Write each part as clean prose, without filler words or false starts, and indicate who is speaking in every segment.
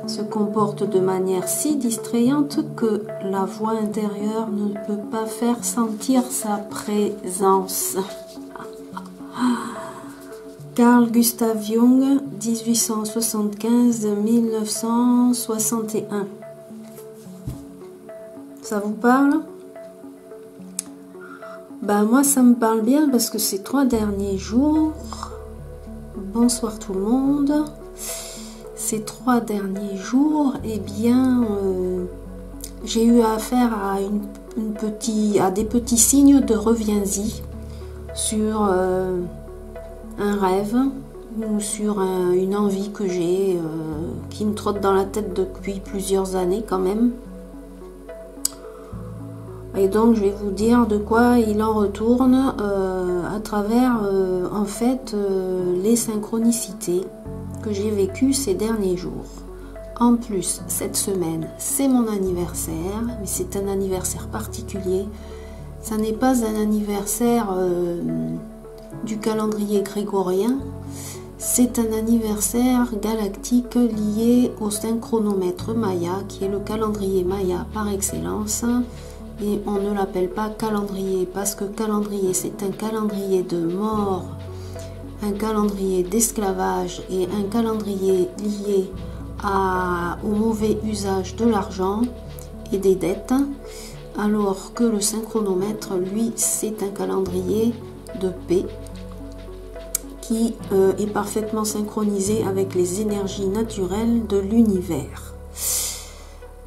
Speaker 1: Se comporte de manière si distrayante que la voix intérieure ne peut pas faire sentir sa présence. Carl Gustav Jung, 1875-1961. Ça vous parle? Ben moi ça me parle bien parce que ces 3 derniers jours, bonsoir tout le monde. Ces 3 derniers jours, eh bien, j'ai eu affaire à des petits signes de reviens-y sur un rêve ou sur une envie que j'ai qui me trotte dans la tête depuis plusieurs années quand même. Et donc, je vais vous dire de quoi il en retourne à travers, en fait, les synchronicités que j'ai vécu ces derniers jours. En plus, cette semaine, c'est mon anniversaire, mais c'est un anniversaire particulier. Ça n'est pas un anniversaire du calendrier grégorien, c'est un anniversaire galactique lié au synchronomètre Maya, qui est le calendrier Maya par excellence. Et on ne l'appelle pas calendrier parce que calendrier, c'est un calendrier de mort, un calendrier d'esclavage et un calendrier lié au mauvais usage de l'argent et des dettes, alors que le synchronomètre, lui, c'est un calendrier de paix qui est parfaitement synchronisé avec les énergies naturelles de l'univers.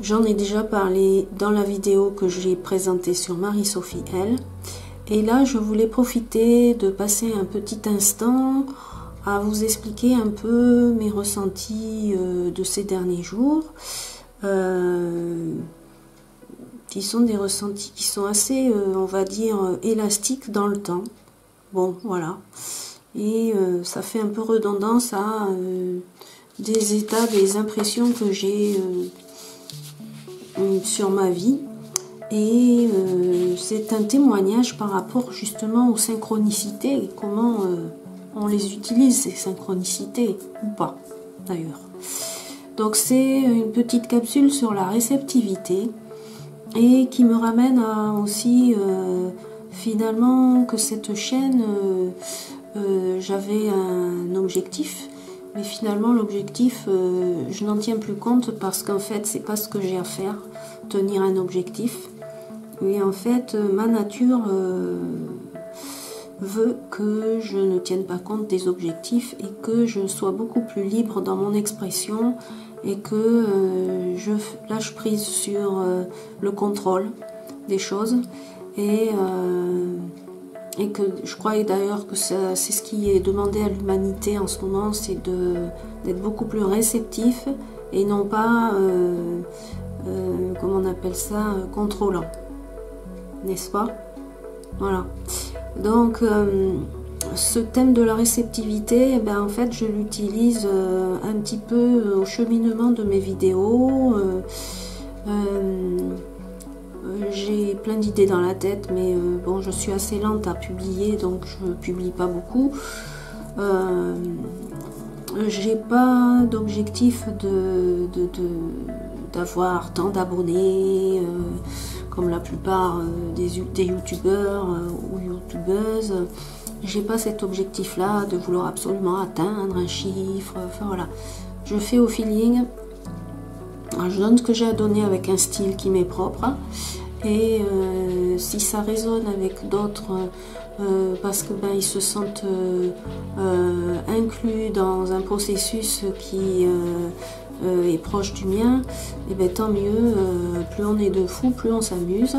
Speaker 1: J'en ai déjà parlé dans la vidéo que j'ai présentée sur Marie-Sophie L. Et là, je voulais profiter de passer un petit instant à vous expliquer un peu mes ressentis de ces derniers jours, qui sont des ressentis qui sont assez, on va dire, élastiques dans le temps. Bon, voilà. Et ça fait un peu redondance à des états, des impressions que j'ai sur ma vie. Et c'est un témoignage par rapport justement aux synchronicités et comment on les utilise, ces synchronicités, ou pas d'ailleurs. Donc c'est une petite capsule sur la réceptivité et qui me ramène à aussi finalement que cette chaîne, j'avais un objectif, mais finalement l'objectif, je n'en tiens plus compte parce qu'en fait c'est pas ce que j'ai à faire, tenir un objectif. Et en fait, ma nature veut que je ne tienne pas compte des objectifs et que je sois beaucoup plus libre dans mon expression et que je lâche prise sur le contrôle des choses et que je crois d'ailleurs que c'est ce qui est demandé à l'humanité en ce moment, c'est d'être beaucoup plus réceptif et non pas, comment on appelle ça, contrôlant. N'est-ce pas? Voilà. Donc, ce thème de la réceptivité, eh ben, en fait, je l'utilise un petit peu au cheminement de mes vidéos. J'ai plein d'idées dans la tête, mais bon, je suis assez lente à publier, donc je ne publie pas beaucoup. J'ai pas d'objectif d'avoir tant d'abonnés comme la plupart des youtubeurs ou youtubeuses. J'ai pas cet objectif là de vouloir absolument atteindre un chiffre, enfin voilà, je fais au feeling. Alors, je donne ce que j'ai à donner avec un style qui m'est propre et si ça résonne avec d'autres parce que ben, ils se sentent inclus dans un processus qui est proche du mien, et ben, tant mieux, plus on est de fous, plus on s'amuse.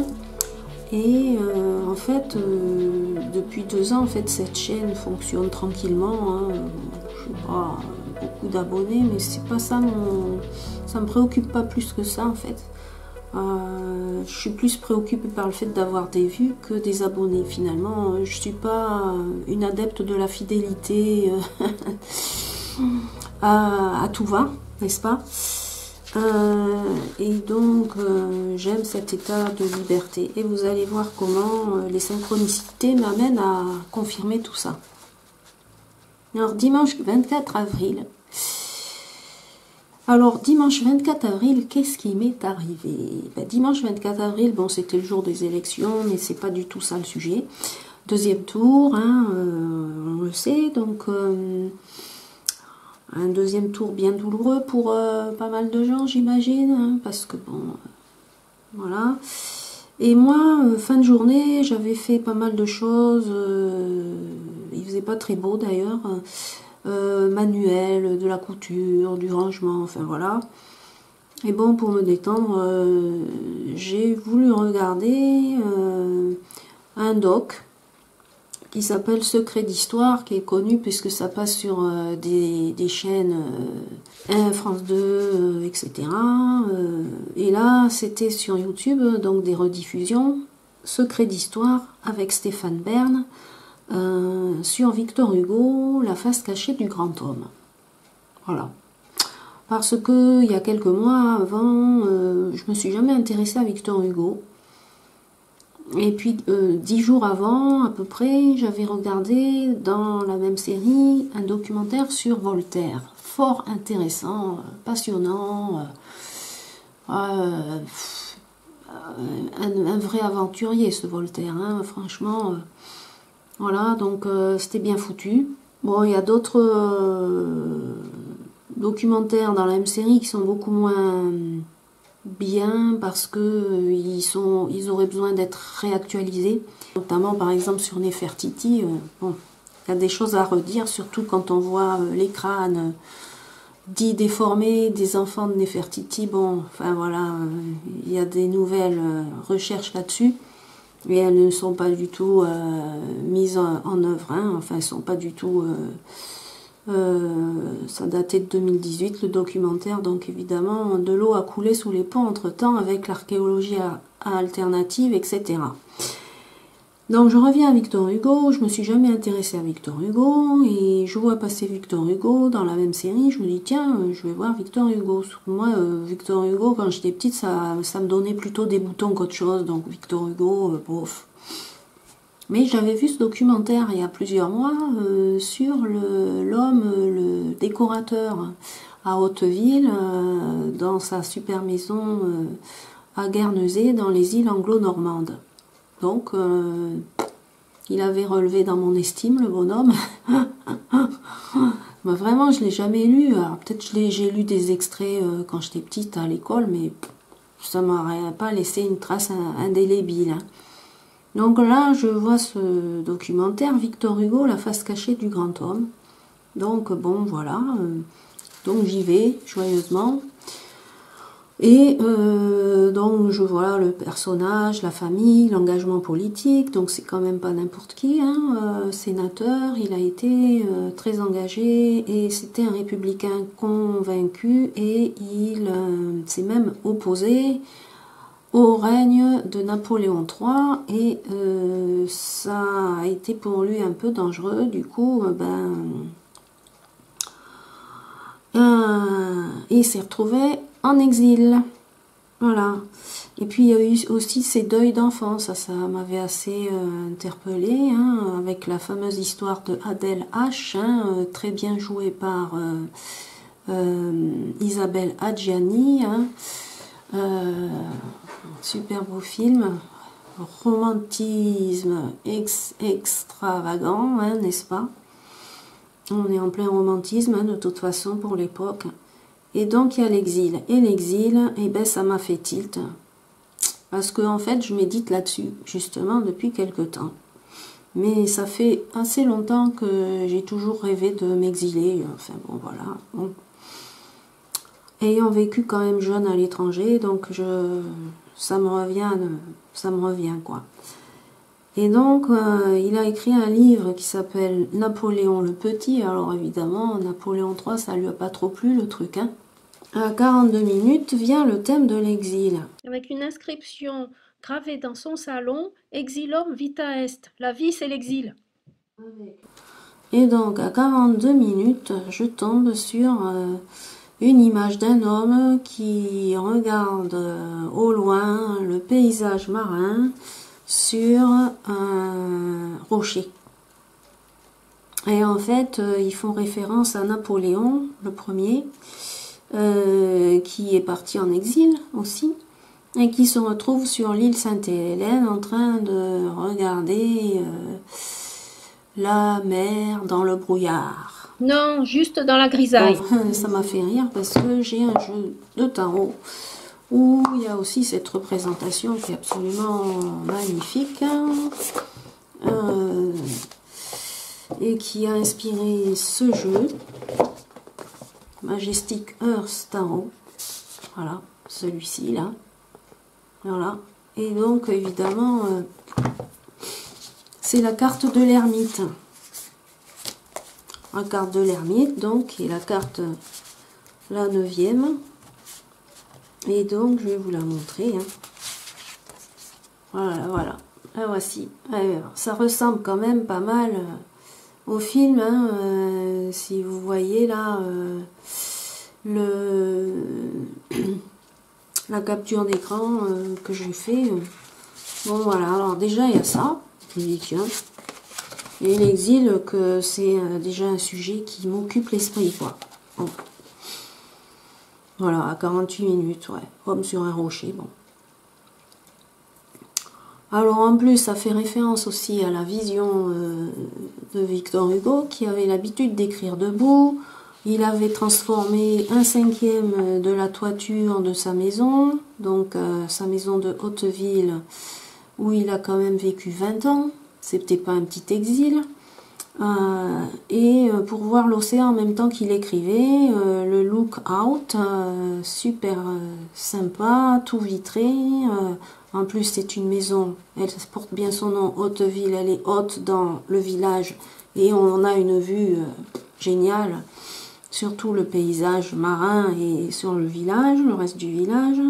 Speaker 1: Et en fait, depuis 2 ans, en fait, cette chaîne fonctionne tranquillement. Hein. Je n'ai pas beaucoup d'abonnés, mais c'est pas ça Ça me préoccupe pas plus que ça en fait. Je suis plus préoccupée par le fait d'avoir des vues que des abonnés. Finalement, je suis pas une adepte de la fidélité à tout va, n'est-ce pas? Et donc, j'aime cet état de liberté. Et vous allez voir comment les synchronicités m'amènent à confirmer tout ça. Alors, dimanche 24 avril. Alors, dimanche 24 avril, qu'est-ce qui m'est arrivé? Ben, dimanche 24 avril, bon, c'était le jour des élections, mais c'est pas du tout ça le sujet. Deuxième tour, hein, on le sait, donc un deuxième tour bien douloureux pour pas mal de gens, j'imagine, hein, parce que bon, voilà. Et moi, fin de journée, j'avais fait pas mal de choses, il faisait pas très beau d'ailleurs, manuel, de la couture, du rangement, enfin voilà. Et bon, pour me détendre, j'ai voulu regarder un doc qui s'appelle Secret d'Histoire, qui est connu puisque ça passe sur des chaînes France 2, etc. Et là, c'était sur YouTube, donc des rediffusions. Secret d'Histoire avec Stéphane Bern, sur Victor Hugo, la face cachée du grand homme. Voilà. Parce que il y a quelques mois avant, je me suis jamais intéressée à Victor Hugo. Et puis 10 jours avant, à peu près, j'avais regardé dans la même série un documentaire sur Voltaire. Fort intéressant, passionnant, un vrai aventurier ce Voltaire, hein, franchement. Voilà, donc c'était bien foutu. Bon, il y a d'autres documentaires dans la même série qui sont beaucoup moins bien parce que ils auraient besoin d'être réactualisés, notamment par exemple sur Nefertiti. Bon, il y a des choses à redire, surtout quand on voit les crânes dits déformés des enfants de Nefertiti. Bon, enfin voilà, il y a des nouvelles recherches là-dessus et elles ne sont pas du tout mises en œuvre, hein. Enfin elles sont pas du tout ça datait de 2018 le documentaire, donc évidemment de l'eau a coulé sous les ponts entre temps avec l'archéologie alternative, etc. Donc je reviens à Victor Hugo. Je me suis jamais intéressée à Victor Hugo et je vois passer Victor Hugo dans la même série. Je me dis tiens, je vais voir Victor Hugo. Moi Victor Hugo quand j'étais petite ça me donnait plutôt des boutons qu'autre chose, donc Victor Hugo bof. Mais j'avais vu ce documentaire il y a plusieurs mois sur l'homme, le décorateur à Hauteville, dans sa super maison à Guernesey, dans les îles anglo-normandes. Donc, il avait relevé dans mon estime, le bonhomme. Mais vraiment, je ne l'ai jamais lu. Alors, peut-être j'ai lu des extraits quand j'étais petite à l'école, mais ça ne m'aurait pas laissé une trace indélébile. Hein. Donc là, je vois ce documentaire, Victor Hugo, la face cachée du grand homme. Donc bon, voilà. Donc j'y vais, joyeusement. Et donc je vois le personnage, la famille, l'engagement politique. Donc c'est quand même pas n'importe qui, hein, sénateur. Il a été très engagé et c'était un républicain convaincu. Et il s'est même opposé au règne de Napoléon III et ça a été pour lui un peu dangereux. Du coup, il s'est retrouvé en exil. Voilà. Et puis il y a eu aussi ces deuils d'enfance. Ça m'avait assez interpellée, hein, avec la fameuse histoire de Adèle H, hein, très bien jouée par Isabelle Adjani. Hein. Super beau film, romantisme extravagant, hein, n'est-ce pas? On est en plein romantisme, hein, de toute façon, pour l'époque. Et donc, il y a l'exil. Et l'exil, eh ben, ça m'a fait tilt. Parce que, en fait, je médite là-dessus, justement, depuis quelque temps. Mais ça fait assez longtemps que j'ai toujours rêvé de m'exiler. Enfin, bon, voilà. Bon. Ayant vécu quand même jeune à l'étranger, donc ça me revient quoi. Et donc il a écrit un livre qui s'appelle Napoléon le Petit. Alors évidemment Napoléon III ça lui a pas trop plu le truc, hein. À 42 minutes vient le thème de l'exil.
Speaker 2: Avec une inscription gravée dans son salon, Exilum vita est. La vie, c'est l'exil.
Speaker 1: Et donc à 42 minutes, je tombe sur une image d'un homme qui regarde au loin le paysage marin sur un rocher. Et en fait, ils font référence à Napoléon, le premier, qui est parti en exil aussi, et qui se retrouve sur l'île Sainte-Hélène en train de regarder la mer dans le brouillard.
Speaker 2: Non, juste dans la grisaille.
Speaker 1: Bon, ça m'a fait rire parce que j'ai un jeu de tarot où il y a aussi cette représentation qui est absolument magnifique et qui a inspiré ce jeu, Majestic Earth Tarot. Voilà, celui-ci là. Voilà. Et donc évidemment, c'est la carte de l'ermite. La carte de l'ermite, donc, et la carte, la 9e. Et donc, je vais vous la montrer. Hein. Voilà, voilà. La voici. Alors, ça ressemble quand même pas mal au film. Hein, si vous voyez là, la capture d'écran que j'ai fait. Bon, voilà. Alors, déjà, il y a ça. Je dis, tiens. Et l'exil, que c'est déjà un sujet qui m'occupe l'esprit, quoi. Bon. Voilà, à 48 minutes, ouais. Homme sur un rocher, bon. Alors, en plus, ça fait référence aussi à la vision de Victor Hugo, qui avait l'habitude d'écrire debout. Il avait transformé 1/5 de la toiture de sa maison, donc sa maison de Hauteville, où il a quand même vécu 20 ans. C'était pas un petit exil. Et pour voir l'océan en même temps qu'il écrivait, le look out, super sympa, tout vitré. En plus, c'est une maison, elle porte bien son nom, Hauteville, elle est haute dans le village et on a une vue géniale sur tout le paysage marin et sur le village, le reste du village.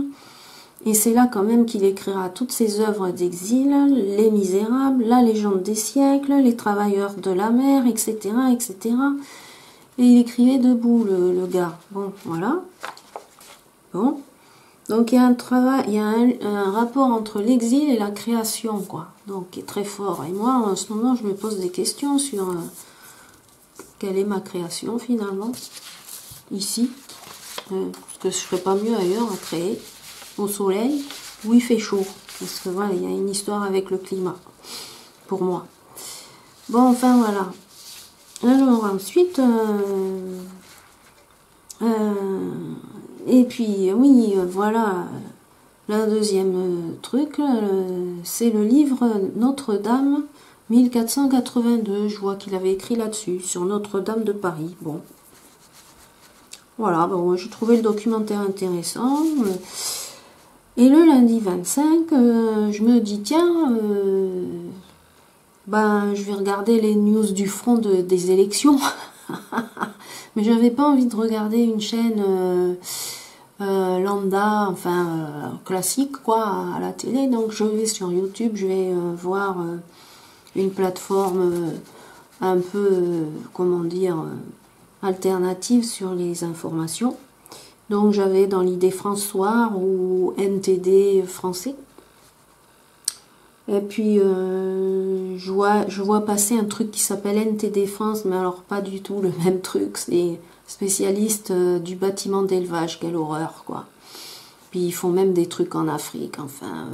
Speaker 1: Et c'est là quand même qu'il écrira toutes ses œuvres d'exil, Les Misérables, La Légende des siècles, Les Travailleurs de la mer, etc., etc. Et il écrivait debout, le gars. Bon, voilà. Bon. Donc il y a un travail, il y a un rapport entre l'exil et la création, quoi. Donc qui est très fort. Et moi, en ce moment, je me pose des questions sur quelle est ma création finalement, ici. Parce que je ne ferais pas mieux ailleurs à créer. Au soleil, où il fait chaud. Parce que voilà, il y a une histoire avec le climat, pour moi. Bon, enfin voilà. Alors ensuite, et puis oui, voilà, la deuxième truc, c'est le livre Notre-Dame 1482. Je vois qu'il avait écrit là-dessus, sur Notre-Dame de Paris. Bon. Voilà, bon, j'ai trouvé le documentaire intéressant. Et le lundi 25, je me dis, tiens, ben, je vais regarder les news du front des élections. Mais j'avais pas envie de regarder une chaîne lambda, enfin, classique, quoi, à la télé. Donc, je vais sur YouTube, je vais voir une plateforme un peu, comment dire, alternative sur les informations. Donc j'avais dans l'idée François ou NTD français. Et puis je vois passer un truc qui s'appelle NTD France, mais alors pas du tout le même truc. C'est spécialiste du bâtiment d'élevage, quelle horreur quoi. Puis ils font même des trucs en Afrique. Enfin,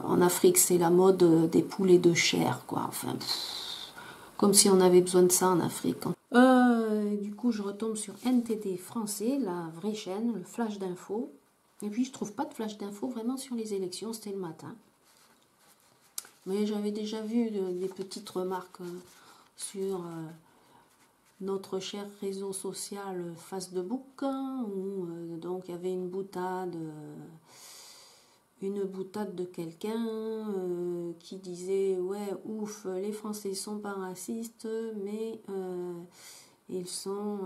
Speaker 1: en Afrique c'est la mode des poulets de chair quoi. Enfin, comme si on avait besoin de ça en Afrique. Du coup, je retombe sur NTD français, la vraie chaîne, le flash d'infos. Et puis, je trouve pas de flash d'infos vraiment sur les élections, c'était le matin. Mais j'avais déjà vu des petites remarques sur notre cher réseau social Facebook, hein, où donc il y avait une boutade de quelqu'un qui disait ouais ouf les Français sont pas racistes mais ils sont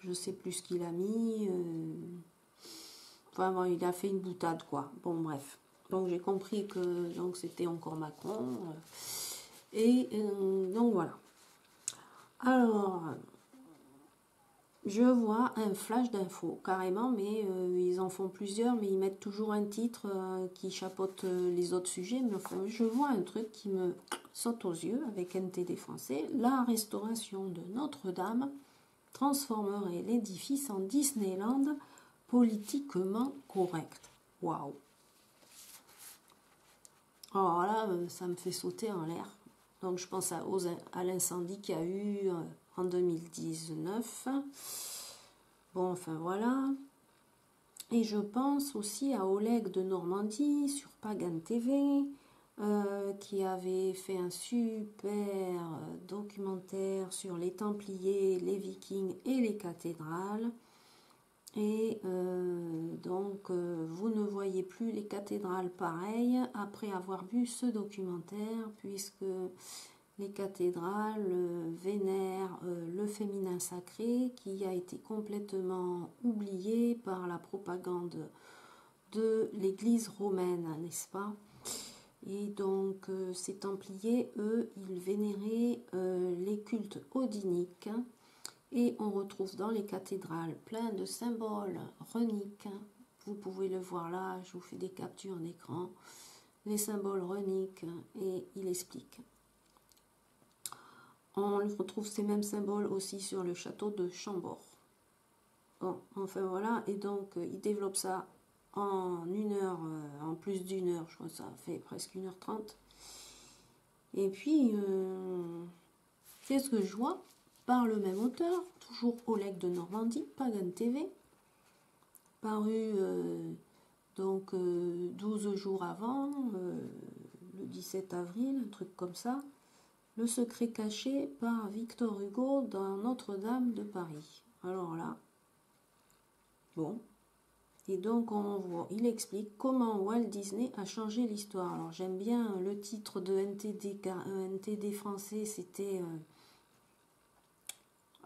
Speaker 1: je sais plus ce qu'il a mis. Enfin, bon, il a fait une boutade, quoi. Bon, bref. Donc, j'ai compris que donc c'était encore Macron. Et donc, voilà. Alors, je vois un flash d'infos, carrément, mais ils en font plusieurs, mais ils mettent toujours un titre qui chapeaute les autres sujets. Mais enfin, je vois un truc qui me saute aux yeux avec NTD français. La restauration de Notre-Dame transformerait l'édifice en Disneyland politiquement correct. Waouh! Alors là, ça me fait sauter en l'air. Donc je pense à l'incendie qu'il y a eu en 2019. Bon, enfin voilà. Et je pense aussi à Oleg de Normandie sur Pagan TV, qui avait fait un super documentaire sur les Templiers, les Vikings et les cathédrales. Et donc, vous ne voyez plus les cathédrales pareilles après avoir vu ce documentaire, puisque les cathédrales vénèrent le féminin sacré qui a été complètement oublié par la propagande de l'Église romaine, n'est-ce pas? Et donc, ces Templiers, eux, ils vénéraient les cultes odiniques. Et on retrouve dans les cathédrales plein de symboles runiques. Vous pouvez le voir là, je vous fais des captures d'écran. Les symboles runiques, et il explique. On retrouve ces mêmes symboles aussi sur le château de Chambord. Bon, enfin voilà, et donc il développe ça en une heure, en plus d'une heure, je crois que ça fait presque 1h30. Et puis, qu'est-ce que je vois? Par le même auteur, toujours Oleg de Normandie, Pagan TV, paru donc 12 jours avant, le 17 avril, un truc comme ça, Le secret caché par Victor Hugo dans Notre-Dame de Paris. Alors là, bon, et donc on voit, il explique comment Walt Disney a changé l'histoire. Alors j'aime bien le titre de NTD, car NTD français, c'était...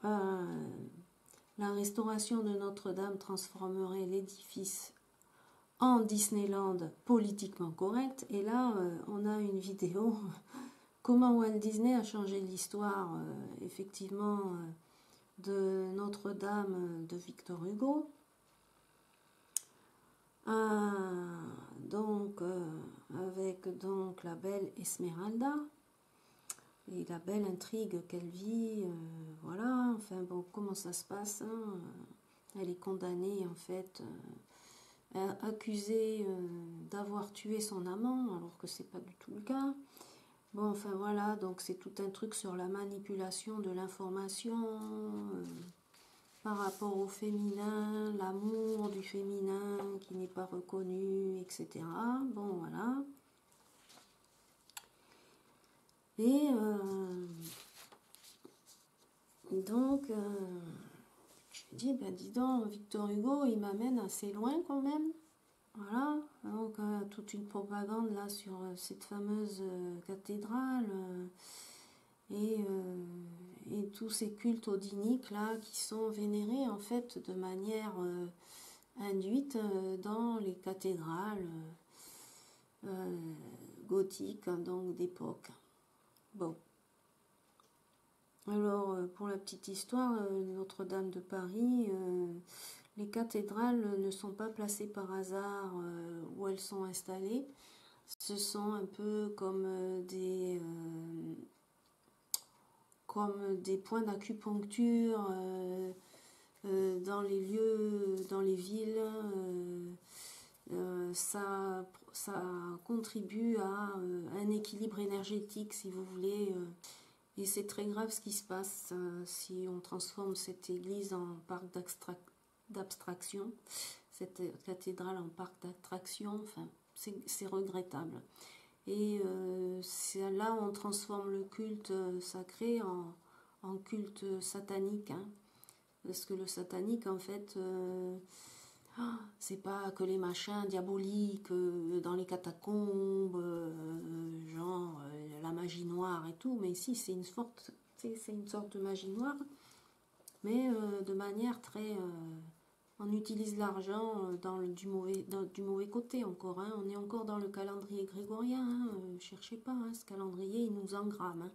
Speaker 1: la restauration de Notre-Dame transformerait l'édifice en Disneyland politiquement correct. Et là, on a une vidéo. Comment Walt Disney a changé l'histoire, effectivement, de Notre-Dame de Victor Hugo. Donc, avec donc la belle Esmeralda. Et la belle intrigue qu'elle vit, voilà, enfin bon, comment ça se passe, hein, elle est condamnée en fait, accusée d'avoir tué son amant, alors que c'est pas du tout le cas. Bon, enfin voilà, donc c'est tout un truc sur la manipulation de l'information par rapport au féminin, l'amour du féminin qui n'est pas reconnu, etc. Bon, voilà. Et donc, je me dis, ben dis donc, Victor Hugo, il m'amène assez loin quand même. Voilà, donc toute une propagande là sur cette fameuse cathédrale et tous ces cultes odiniques là qui sont vénérés en fait de manière induite dans les cathédrales gothiques, hein, donc d'époque. Bon. Alors, pour la petite histoire, Notre-Dame de Paris, les cathédrales ne sont pas placées par hasard où elles sont installées. Ce sont un peu comme des points d'acupuncture dans les lieux, dans les villes. Ça contribue à un équilibre énergétique, si vous voulez. Et c'est très grave ce qui se passe si on transforme cette église en parc d'abstraction, cette cathédrale en parc d'attraction, enfin, c'est regrettable. Et là, on transforme le culte sacré en culte satanique, hein, parce que le satanique, en fait, c'est pas que les machins diaboliques dans les catacombes, genre la magie noire et tout, mais si, c'est une sorte de magie noire mais de manière très... on utilise l'argent du mauvais côté encore. Hein. On est encore dans le calendrier grégorien. Hein. Cherchez pas, hein. Ce calendrier, il nous engramme. Hein.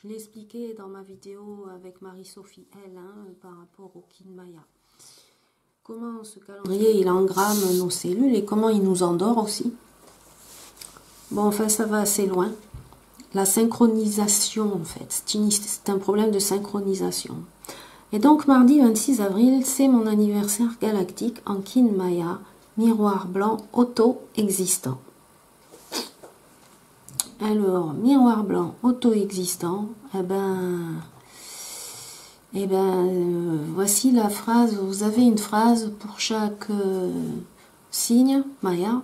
Speaker 1: Je l'ai expliqué dans ma vidéo avec Marie-Sophie L, hein, par rapport au Kin Maya. Comment ce calendrier, il engramme nos cellules et comment il nous endort aussi. Bon, enfin, ça va assez loin. La synchronisation, en fait, c'est un problème de synchronisation. Et donc, mardi 26 avril, c'est mon anniversaire galactique en Kin Maya, miroir blanc auto-existant. Alors, miroir blanc auto-existant, voici la phrase. Vous avez une phrase pour chaque signe Maya,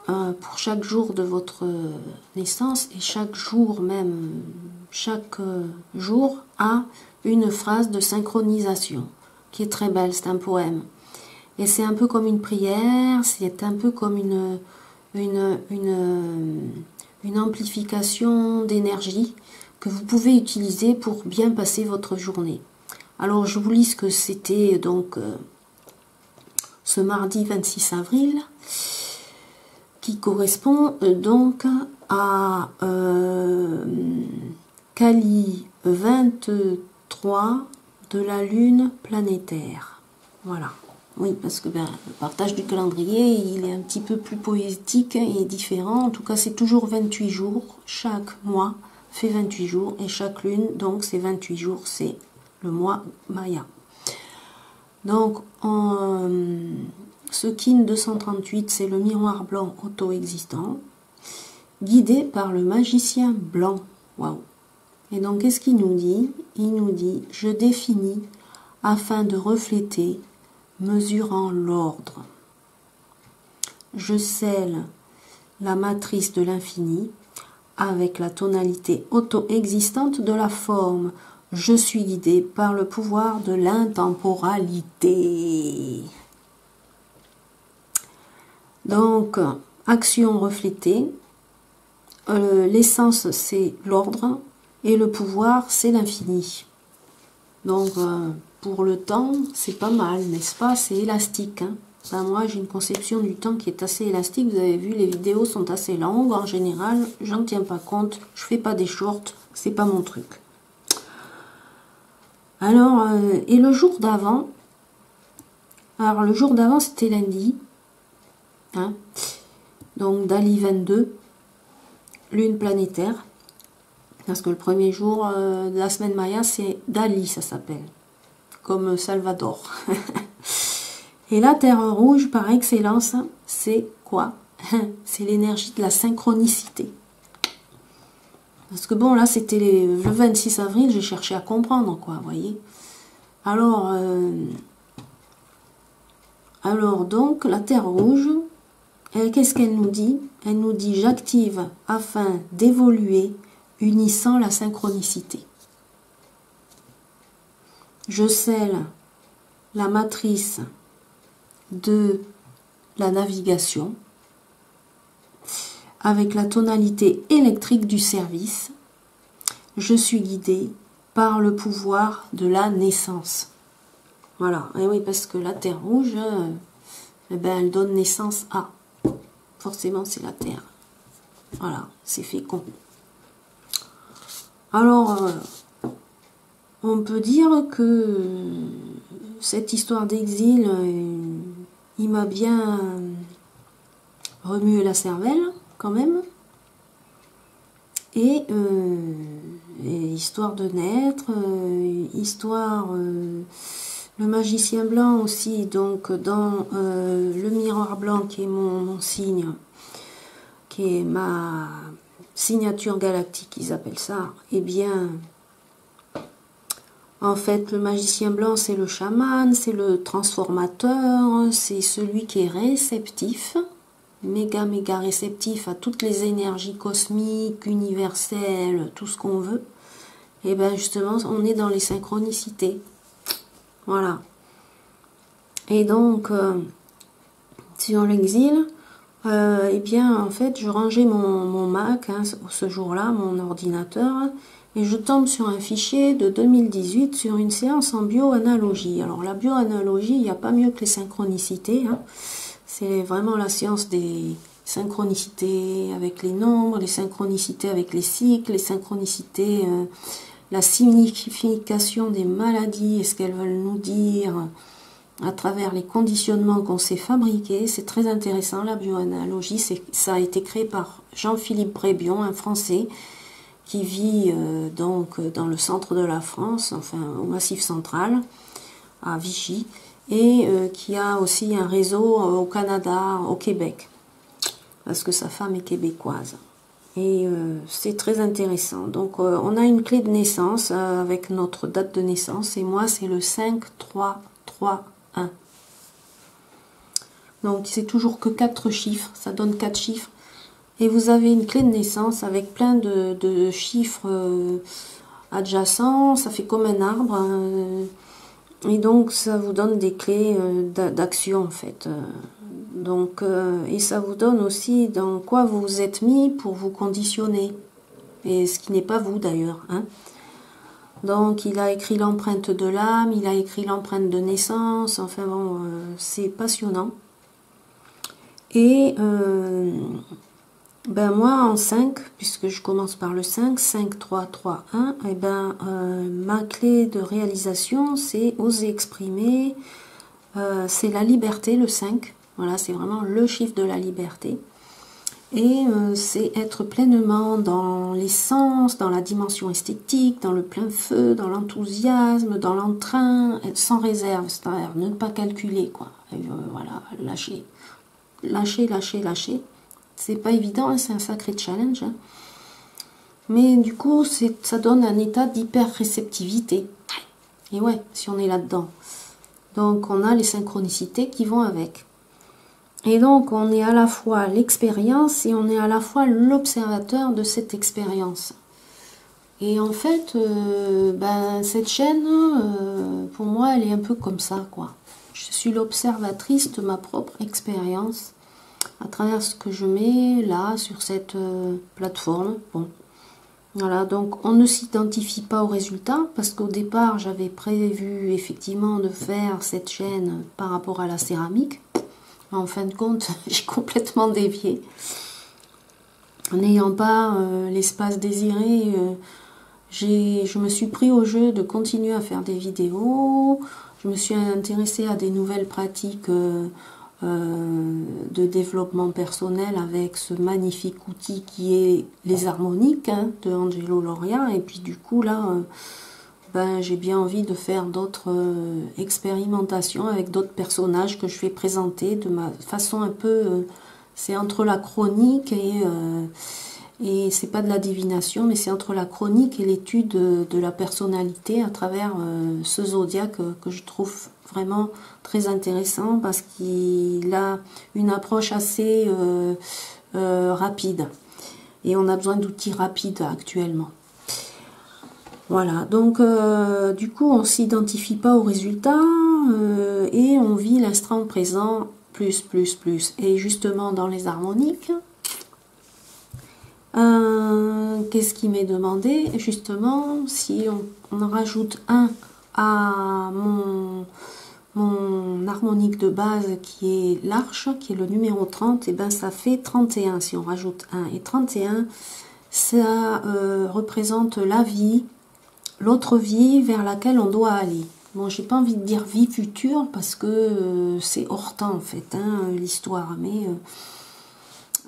Speaker 1: pour chaque jour de votre naissance, et chaque jour même, chaque jour a une phrase de synchronisation qui est très belle. C'est un poème et c'est un peu comme une prière, c'est un peu comme une amplification d'énergie que vous pouvez utiliser pour bien passer votre journée. Alors je vous lis ce que c'était donc ce mardi 26 avril, qui correspond donc à Kali 23 de la lune planétaire. Voilà. Oui, parce que le partage du calendrier, il est un petit peu plus poétique et différent. En tout cas, c'est toujours 28 jours. Chaque mois fait 28 jours. Et chaque lune, donc, c'est 28 jours. C'est le mois Maya. Donc, ce Kin 238, c'est le miroir blanc auto-existant, guidé par le magicien blanc. Waouh! Et donc, qu'est-ce qu'il nous dit? Il nous dit, je définis afin de refléter, mesurant l'ordre. Je scelle la matrice de l'infini avec la tonalité auto-existante de la forme. Je suis guidé par le pouvoir de l'intemporalité. Donc, action reflétée. L'essence, c'est l'ordre. Et le pouvoir, c'est l'infini. Donc, pour le temps, c'est pas mal, n'est-ce pas? C'est élastique. Hein. Ben, moi, j'ai une conception du temps qui est assez élastique. Vous avez vu, les vidéos sont assez longues. En général, j'en tiens pas compte. Je fais pas des shorts. C'est pas mon truc. Alors, et le jour d'avant, alors le jour d'avant, c'était lundi. Hein. Donc, Dali 22, lune planétaire. Parce que le premier jour de la semaine Maya, c'est Dali, ça s'appelle. Comme Salvador. Et la Terre rouge, par excellence, c'est quoi? C'est l'énergie de la synchronicité. Parce que bon, là, c'était le 26 avril, j'ai cherché à comprendre, quoi, vous voyez. Alors donc, la Terre rouge, qu'est-ce qu'elle nous dit? Elle nous dit, j'active afin d'évoluer, unissant la synchronicité. Je scelle la matrice de la navigation avec la tonalité électrique du service. Je suis guidée par le pouvoir de la naissance. Voilà, et oui, parce que la Terre rouge, elle donne naissance à. Forcément, c'est la Terre. Voilà, c'est fécond. Alors, on peut dire que cette histoire d'exil, il m'a bien remué la cervelle, quand même. Et histoire de naître, le magicien blanc aussi, donc dans le miroir blanc qui est mon signe, qui est ma signature galactique, ils appellent ça, eh bien, en fait, le magicien blanc, c'est le chaman, c'est le transformateur, c'est celui qui est réceptif, méga réceptif à toutes les énergies cosmiques, universelles, tout ce qu'on veut. Et bien justement, on est dans les synchronicités. Voilà. Et donc, sur l'exil, eh bien, en fait, je rangeais mon Mac, hein, ce jour-là, mon ordinateur, et je tombe sur un fichier de 2018 sur une séance en bioanalogie. Alors la bioanalogie, il n'y a pas mieux que les synchronicités, hein. C'est vraiment la science des synchronicités avec les nombres, les synchronicités avec les cycles, les synchronicités, la signification des maladies et ce qu'elles veulent nous dire à travers les conditionnements qu'on s'est fabriqués. C'est très intéressant la bioanalogie. Ça a été créé par Jean-Philippe Brébion, un Français qui vit donc dans le centre de la France, enfin au Massif central, à Vichy, et qui a aussi un réseau au Canada, au Québec, parce que sa femme est québécoise. Et c'est très intéressant. Donc on a une clé de naissance avec notre date de naissance, et moi c'est le 5331. Donc c'est toujours que 4 chiffres, ça donne 4 chiffres. Et vous avez une clé de naissance avec plein de chiffres adjacents, ça fait comme un arbre. Et donc ça vous donne des clés d'action en fait. Donc, et ça vous donne aussi dans quoi vous vous êtes mis pour vous conditionner. Et ce qui n'est pas vous d'ailleurs, hein. Donc il a écrit l'empreinte de l'âme, il a écrit l'empreinte de naissance, enfin bon, c'est passionnant. Et ben moi en 5, puisque je commence par le 5, 5, 3, 3, 1, et ben ma clé de réalisation c'est oser exprimer, c'est la liberté, le 5, voilà, c'est vraiment le chiffre de la liberté. Et c'est être pleinement dans les sens, dans la dimension esthétique, dans le plein feu, dans l'enthousiasme, dans l'entrain, sans réserve, c'est-à-dire ne pas calculer, quoi. Et, voilà, lâcher. Lâcher, lâcher, lâcher. C'est pas évident, hein, c'est un sacré challenge. Hein. Mais du coup, ça donne un état d'hyper-réceptivité. Et ouais, si on est là-dedans. Donc, on a les synchronicités qui vont avec. Et donc, on est à la fois l'expérience et on est à la fois l'observateur de cette expérience. Et en fait, ben, cette chaîne, pour moi, elle est un peu comme ça, quoi. Je suis l'observatrice de ma propre expérience à travers ce que je mets là, sur cette plateforme. Bon. Voilà, donc on ne s'identifie pas au résultat, parce qu'au départ, j'avais prévu effectivement de faire cette chaîne par rapport à la céramique. En fin de compte, j'ai complètement dévié. N'ayant pas l'espace désiré, je me suis pris au jeu de continuer à faire des vidéos. Je me suis intéressée à des nouvelles pratiques de développement personnel avec ce magnifique outil qui est les harmoniques, hein, de Angelo Lauria. Et puis du coup, là... ben, j'ai bien envie de faire d'autres expérimentations avec d'autres personnages que je vais présenter de ma façon un peu... c'est entre la chronique et c'est pas de la divination, mais c'est entre la chronique et l'étude de la personnalité à travers ce zodiaque que je trouve vraiment très intéressant parce qu'il a une approche assez rapide. Et on a besoin d'outils rapides actuellement. Voilà, donc du coup on ne s'identifie pas au résultat et on vit l'instant présent plus, plus, plus. Et justement dans les harmoniques, qu'est-ce qui m'est demandé? Justement, si on en rajoute un à mon harmonique de base qui est l'arche, qui est le numéro 30, et ben ça fait 31 si on rajoute 1. Et 31, ça représente la vie, l'autre vie vers laquelle on doit aller. Bon, j'ai pas envie de dire vie future parce que c'est hors temps en fait, hein, l'histoire. Mais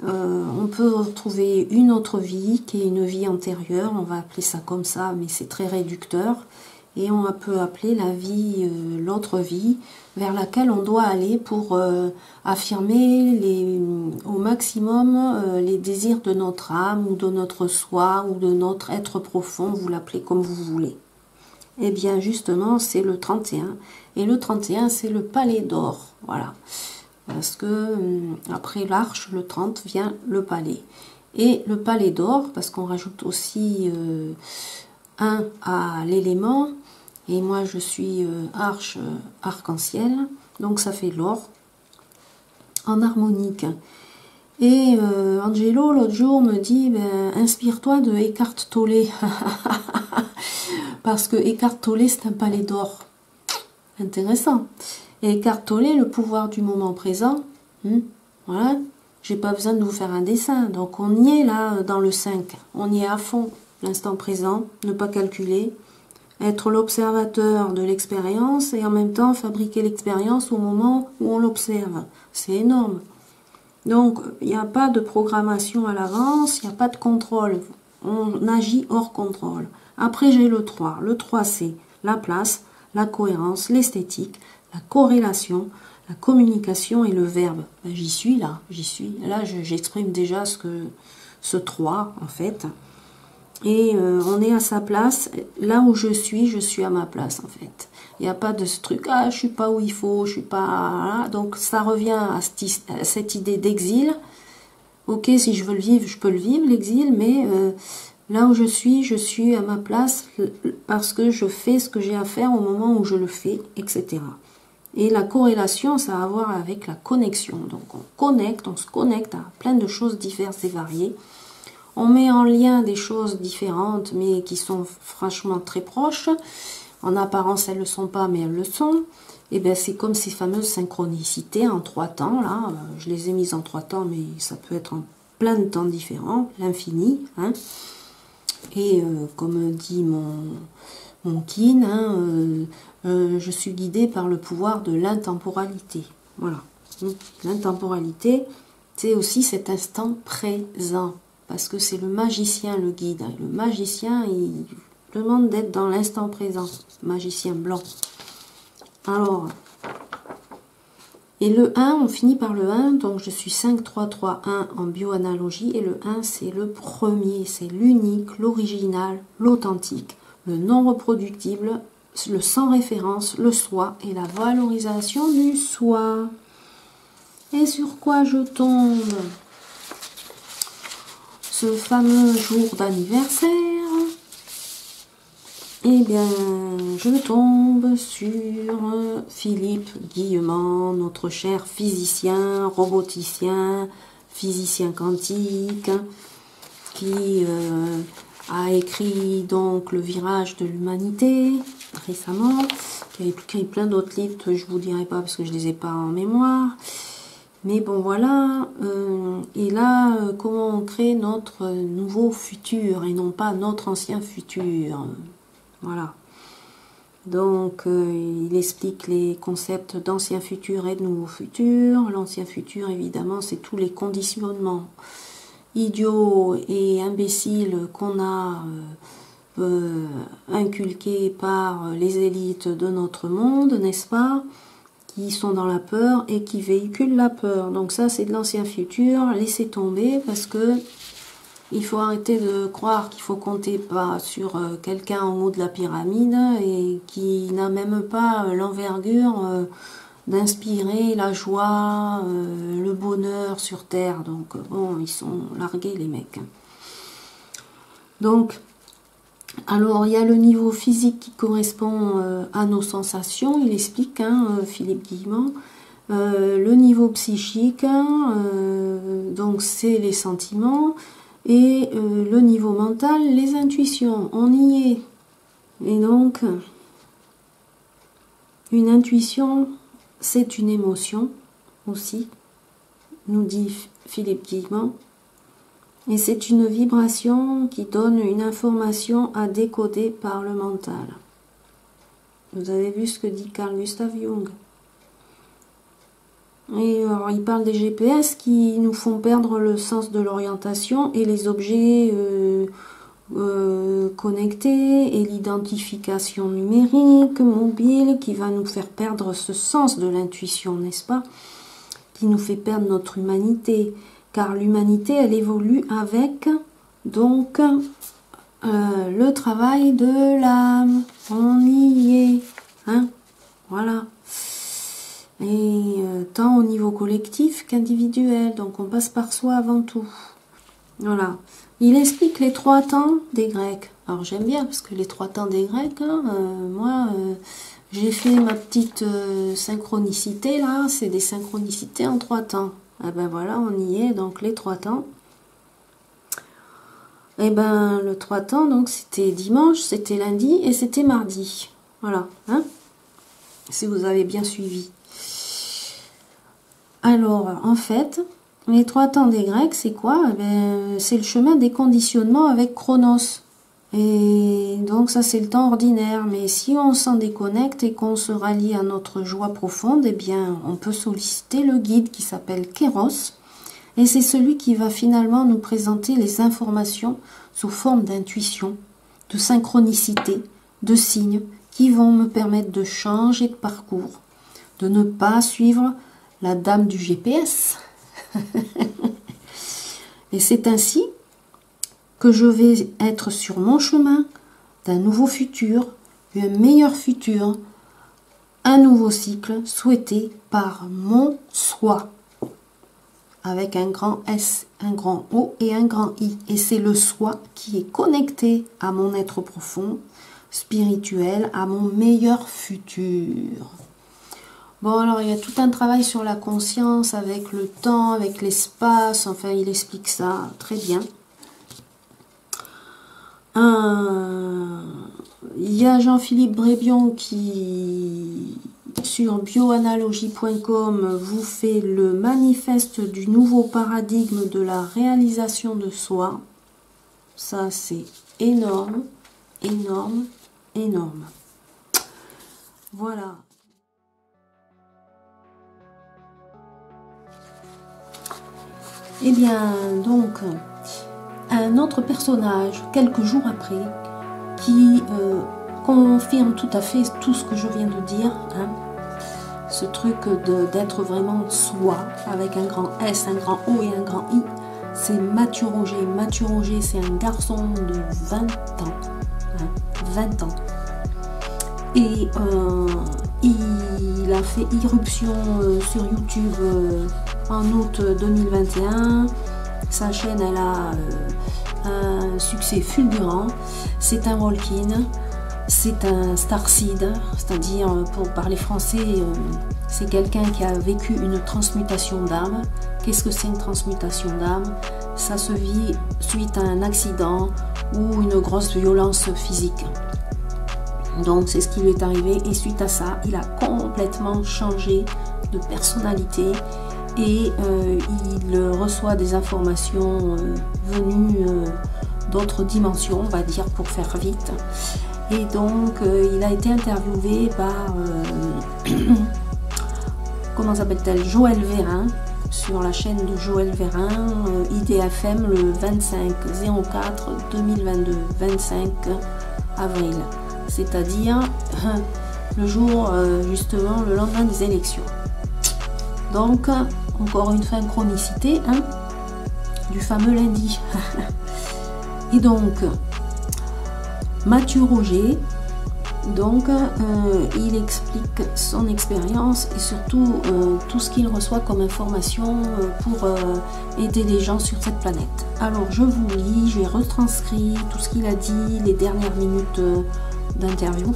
Speaker 1: on peut retrouver une autre vie qui est une vie antérieure. On va appeler ça comme ça, mais c'est très réducteur. Et on peut appeler la vie, l'autre vie, vers laquelle on doit aller pour affirmer au maximum les désirs de notre âme ou de notre soi ou de notre être profond, vous l'appelez comme vous voulez. Eh bien justement, c'est le 31. Et le 31, c'est le palais d'or. Voilà. Parce que après l'arche, le 30 vient le palais. Et le palais d'or, parce qu'on rajoute aussi 1 à l'élément. Et moi, je suis arche arc-en-ciel. Donc, ça fait l'or en harmonique. Et Angelo, l'autre jour, me dit, ben, inspire-toi de Eckhart Tolle. Parce que Eckhart Tolle, c'est un palais d'or. Intéressant. Et Eckhart Tolle, le pouvoir du moment présent, voilà, j'ai pas besoin de vous faire un dessin. Donc on y est là dans le 5. On y est à fond, l'instant présent, ne pas calculer, être l'observateur de l'expérience et en même temps fabriquer l'expérience au moment où on l'observe. C'est énorme. Donc il n'y a pas de programmation à l'avance, il n'y a pas de contrôle. On agit hors contrôle. Après j'ai le 3. Le 3 c'est la place, la cohérence, l'esthétique, la corrélation, la communication et le verbe. Ben, j'y suis là, j'y suis. Là, j'exprime déjà ce 3, en fait. Et on est à sa place. Là où je suis à ma place, en fait. Il n'y a pas de ce truc, ah, je suis pas où il faut, je suis pas... Là. Donc, ça revient à cette idée d'exil. Ok, si je veux le vivre, je peux le vivre, l'exil, mais là où je suis à ma place parce que je fais ce que j'ai à faire au moment où je le fais, etc. Et la corrélation, ça a à voir avec la connexion. Donc on se connecte à plein de choses diverses et variées. On met en lien des choses différentes, mais qui sont franchement très proches. En apparence, elles ne le sont pas, mais elles le sont. Et bien, c'est comme ces fameuses synchronicités en 3 temps. Là, je les ai mises en 3 temps, mais ça peut être en plein de temps différents, l'infini. Hein. Et comme dit mon kin, je suis guidée par le pouvoir de l'intemporalité. Voilà. L'intemporalité, c'est aussi cet instant présent. Parce que c'est le magicien le guide. Le magicien, il demande d'être dans l'instant présent. Magicien blanc. Alors, et le 1, on finit par le 1. Donc je suis 5, 3, 3, 1 en bioanalogie. Et le 1, c'est le premier. C'est l'unique, l'original, l'authentique, le non reproductible, le sans référence, le soi et la valorisation du soi. Et sur quoi je tombe? Ce fameux jour d'anniversaire, eh bien, je tombe sur Philippe Guillemant, notre cher physicien, roboticien, physicien quantique, qui a écrit donc Le virage de l'humanité récemment, qui a écrit plein d'autres livres que je vous dirai pas parce que je les ai pas en mémoire. Mais bon, voilà. Et là, comment on crée notre nouveau futur et non pas notre ancien futur. Voilà. Donc, il explique les concepts d'ancien futur et de nouveau futur. L'ancien futur, évidemment, c'est tous les conditionnements idiots et imbéciles qu'on a inculqués par les élites de notre monde, n'est-ce pas ? Qui sont dans la peur et qui véhiculent la peur. Donc ça, c'est de l'ancien futur. Laissez tomber parce que il faut arrêter de croire qu'il faut compter pas sur quelqu'un en haut de la pyramide et qui n'a même pas l'envergure d'inspirer la joie, le bonheur sur Terre. Donc bon, ils sont largués les mecs. Donc, alors, il y a le niveau physique qui correspond à nos sensations, il explique, Philippe Guillemant. Le niveau psychique, donc c'est les sentiments. Et le niveau mental, les intuitions. On y est. Et donc, une intuition, c'est une émotion aussi, nous dit Philippe Guillemant. Et c'est une vibration qui donne une information à décoder par le mental. Vous avez vu ce que dit Carl Gustav Jung. Et alors, il parle des GPS qui nous font perdre le sens de l'orientation et les objets connectés et l'identification numérique, mobile, qui va nous faire perdre ce sens de l'intuition, n'est-ce pas? Qui nous fait perdre notre humanité. Car l'humanité, elle évolue avec, donc, le travail de l'âme. On y est. Hein? Voilà. Et tant au niveau collectif qu'individuel. Donc, on passe par soi avant tout. Voilà. Il explique les 3 temps des Grecs. Alors, j'aime bien, parce que les 3 temps des Grecs, moi, j'ai fait ma petite synchronicité, là. C'est des synchronicités en 3 temps. Ah ben voilà, on y est, donc les 3 temps. Et ben le 3 temps, donc c'était dimanche, c'était lundi et c'était mardi. Voilà, hein, si vous avez bien suivi. Alors, en fait, les 3 temps des Grecs, c'est quoi? C'est le chemin des conditionnements avec Chronos. Et donc ça, c'est le temps ordinaire. Mais si on s'en déconnecte et qu'on se rallie à notre joie profonde, eh bien, on peut solliciter le guide qui s'appelle Kéros. Et c'est celui qui va finalement nous présenter les informations sous forme d'intuition, de synchronicité, de signes qui vont me permettre de changer de parcours, de ne pas suivre la dame du GPS. Et c'est ainsi que je vais être sur mon chemin d'un nouveau futur, un meilleur futur, un nouveau cycle souhaité par mon soi, avec un grand S, un grand O et un grand I. Et c'est le soi qui est connecté à mon être profond, spirituel, à mon meilleur futur. Bon, alors il y a tout un travail sur la conscience, avec le temps, avec l'espace, enfin il explique ça très bien. Il y a Jean-Philippe Brébion qui, sur bioanalogie.com, vous fait le manifeste du nouveau paradigme de la réalisation de soi. Ça, c'est énorme, énorme, énorme. Voilà. Eh bien, donc, un autre personnage, quelques jours après, qui confirme tout à fait tout ce que je viens de dire, hein. Ce truc d'être vraiment soi, avec un grand S, un grand O et un grand I, c'est Mathieu Roger. Mathieu Roger, c'est un garçon de 20 ans. Hein, 20 ans. Et il a fait irruption sur YouTube en août 2021. Sa chaîne, elle a un succès fulgurant. C'est un walk-in, c'est un starseed, c'est-à-dire, pour parler français, c'est quelqu'un qui a vécu une transmutation d'âme. Qu'est-ce que c'est une transmutation d'âme? Ça se vit suite à un accident ou une grosse violence physique. Donc c'est ce qui lui est arrivé, et suite à ça, il a complètement changé de personnalité. Et il reçoit des informations venues d'autres dimensions, on va dire, pour faire vite. Et donc, il a été interviewé par, comment s'appelle-t-elle, Joël Vérin, sur la chaîne de Joël Vérin, IDFM, le 25/04/2022, 25 avril. C'est-à-dire le jour, justement, le lendemain des élections. Donc, encore une synchronicité, hein, du fameux lundi. Et donc, Mathieu Roger, donc, il explique son expérience et surtout tout ce qu'il reçoit comme information pour aider les gens sur cette planète. Alors, je vous lis, j'ai retranscrit tout ce qu'il a dit, les dernières minutes d'interview.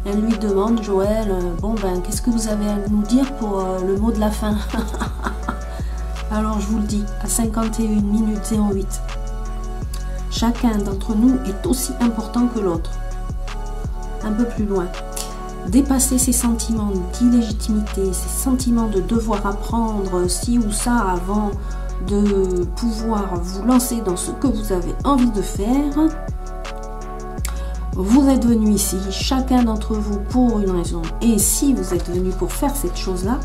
Speaker 1: Elle lui demande, Joël, bon ben, qu'est-ce que vous avez à nous dire pour le mot de la fin? Alors je vous le dis, à 51 minutes 08. Chacun d'entre nous est aussi important que l'autre. Un peu plus loin. Dépasser ces sentiments d'illégitimité, ces sentiments de devoir apprendre ci ou ça avant de pouvoir vous lancer dans ce que vous avez envie de faire. Vous êtes venu ici, chacun d'entre vous, pour une raison. Et si vous êtes venu pour faire cette chose-là,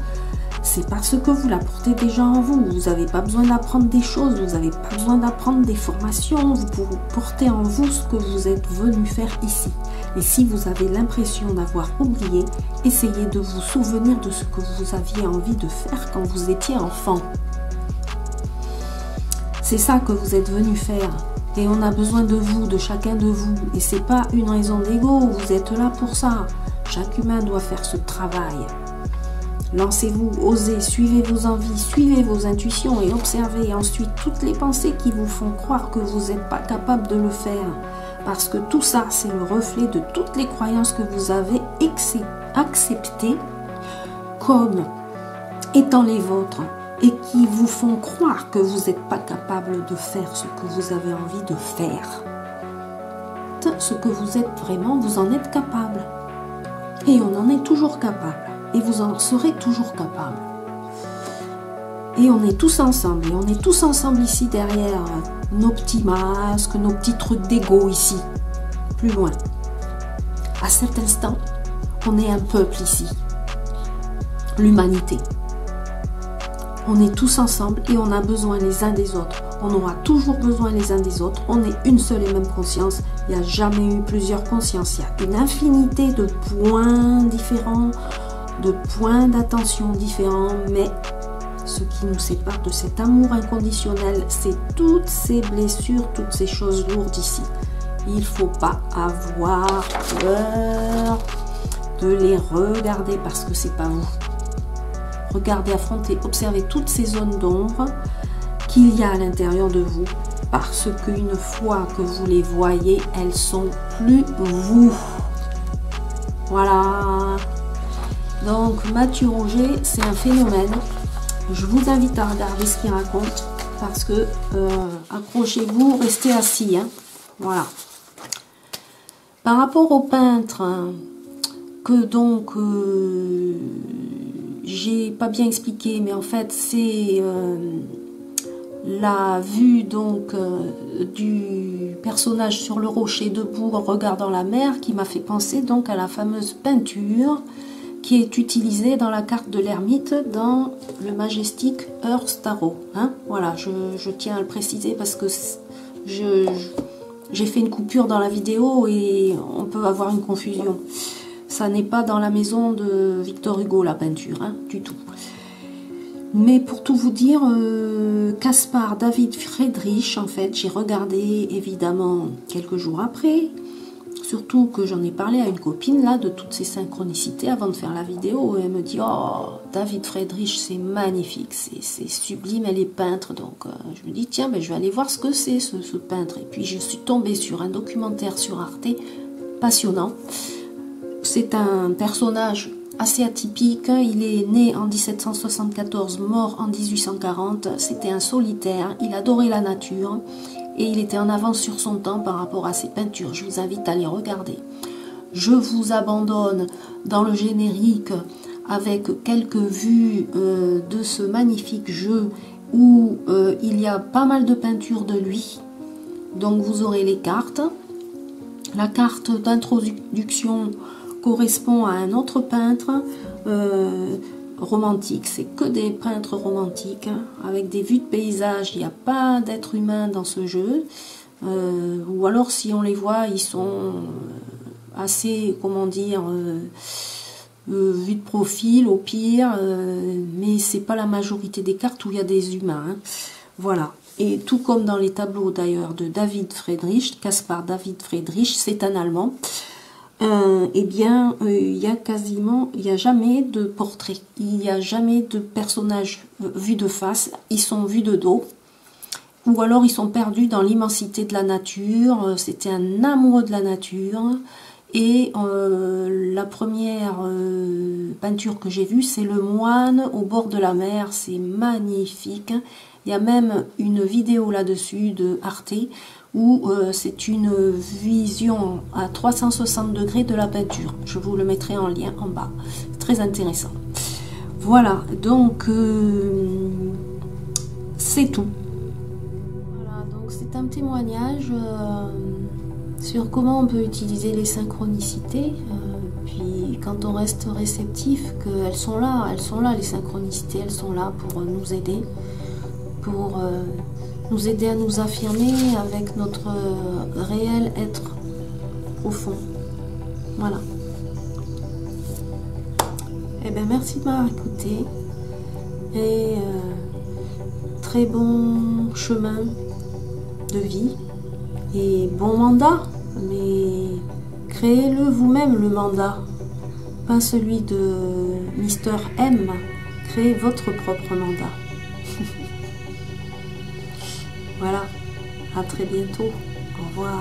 Speaker 1: c'est parce que vous la portez déjà en vous. Vous n'avez pas besoin d'apprendre des choses, vous n'avez pas besoin d'apprendre des formations. Vous pouvez porter en vous ce que vous êtes venu faire ici. Et si vous avez l'impression d'avoir oublié, essayez de vous souvenir de ce que vous aviez envie de faire quand vous étiez enfant. C'est ça que vous êtes venu faire. Et on a besoin de vous, de chacun de vous. Et c'est pas une raison d'ego, vous êtes là pour ça. Chaque humain doit faire ce travail. Lancez-vous, osez, suivez vos envies, suivez vos intuitions et observez ensuite toutes les pensées qui vous font croire que vous n'êtes pas capable de le faire. Parce que tout ça, c'est le reflet de toutes les croyances que vous avez acceptées comme étant les vôtres. et qui vous font croire que vous n'êtes pas capable de faire ce que vous avez envie de faire. Ce que vous êtes vraiment, vous en êtes capable. Et on en est toujours capable. Et vous en serez toujours capable. Et on est tous ensemble. Et on est tous ensemble ici derrière nos petits masques, nos petits trucs d'ego ici. Plus loin. À cet instant, on est un peuple ici. L'humanité. On est tous ensemble et on a besoin les uns des autres. On aura toujours besoin les uns des autres. On est une seule et même conscience. Il n'y a jamais eu plusieurs consciences. Il y a une infinité de points différents, de points d'attention différents. Mais ce qui nous sépare de cet amour inconditionnel, c'est toutes ces blessures, toutes ces choses lourdes ici. Il ne faut pas avoir peur de les regarder parce que c'est pas vous. Regardez, affrontez, observez toutes ces zones d'ombre qu'il y a à l'intérieur de vous, parce qu'une fois que vous les voyez, elles sont plus vous. Voilà. Donc Mathieu Roger, c'est un phénomène. Je vous invite à regarder ce qu'il raconte, parce que accrochez-vous, restez assis. Hein. Voilà. Par rapport au peintre, que donc j'ai pas bien expliqué, mais en fait c'est la vue donc du personnage sur le rocher debout en regardant la mer qui m'a fait penser donc à la fameuse peinture qui est utilisée dans la carte de l'ermite dans le Majestic Earth Tarot. Hein, voilà, je tiens à le préciser parce que j'ai fait une coupure dans la vidéo et on peut avoir une confusion. Ça n'est pas dans la maison de Victor Hugo, la peinture, hein, du tout. Mais pour tout vous dire, Caspar David Friedrich, en fait, j'ai regardé évidemment quelques jours après, surtout que j'en ai parlé à une copine, là, de toutes ces synchronicités avant de faire la vidéo, et elle me dit, oh, David Friedrich, c'est magnifique, c'est sublime, elle est peintre, donc je me dis, tiens, ben, je vais aller voir ce que c'est, ce peintre. Et puis je suis tombée sur un documentaire sur Arte, passionnant. C'est un personnage assez atypique. Il est né en 1774, mort en 1840. C'était un solitaire. Il adorait la nature et il était en avance sur son temps par rapport à ses peintures. Je vous invite à les regarder. Je vous abandonne dans le générique avec quelques vues de ce magnifique jeu où il y a pas mal de peintures de lui. Donc vous aurez les cartes. La carte d'introduction correspond à un autre peintre romantique. C'est que des peintres romantiques avec des vues de paysage. Il n'y a pas d'être humain dans ce jeu. Ou alors si on les voit, ils sont assez, comment dire, vue de profil au pire. Mais c'est pas la majorité des cartes où il y a des humains. Hein. Voilà. Et tout comme dans les tableaux d'ailleurs de David Friedrich, Caspar David Friedrich, c'est un Allemand. Eh bien, il y a jamais de portrait, il n'y a jamais de personnage vu de face, ils sont vus de dos, ou alors ils sont perdus dans l'immensité de la nature. C'était un amoureux de la nature, et la première peinture que j'ai vue, c'est le moine au bord de la mer, c'est magnifique. Il y a même une vidéo là-dessus de Arte, où c'est une vision à 360 degrés de la peinture. Je vous le mettrai en lien en bas. Très intéressant. Voilà, donc c'est tout. Voilà, donc c'est un témoignage sur comment on peut utiliser les synchronicités. Puis quand on reste réceptif, qu'elles sont là, les synchronicités, elles sont là pour nous aider, pour nous aider à nous affirmer avec notre réel être profond. Voilà. Eh bien, merci de m'avoir écouté. Et très bon chemin de vie. Et bon mandat. Mais créez-le vous-même, le mandat. Pas celui de Mister M. Créez votre propre mandat. Voilà, à très bientôt. Au revoir.